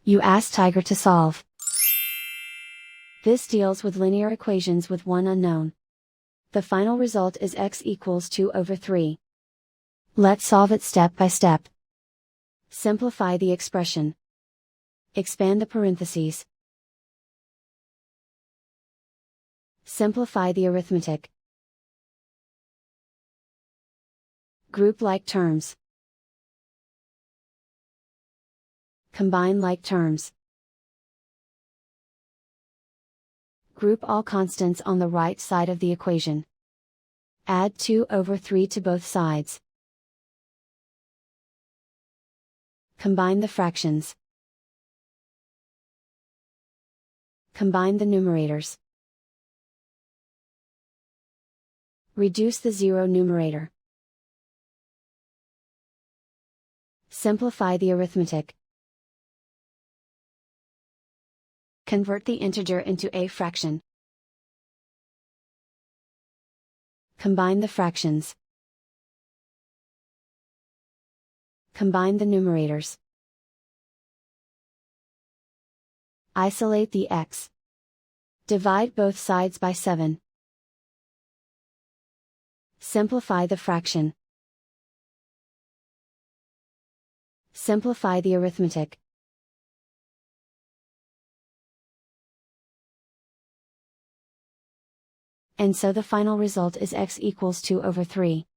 You ask Tiger to solve. This deals with linear equations with one unknown. The final result is x equals 2/3. Let's solve it step by step. Simplify the expression. Expand the parentheses. Simplify the arithmetic. Group like terms. Combine like terms. Group all constants on the right side of the equation. Add 2/3 to both sides. Combine the fractions. Combine the numerators. Reduce the zero numerator. Simplify the arithmetic. Convert the integer into a fraction. Combine the fractions. Combine the numerators. Isolate the x. Divide both sides by 7. Simplify the fraction. Simplify the arithmetic. And so the final result is x equals 2/3.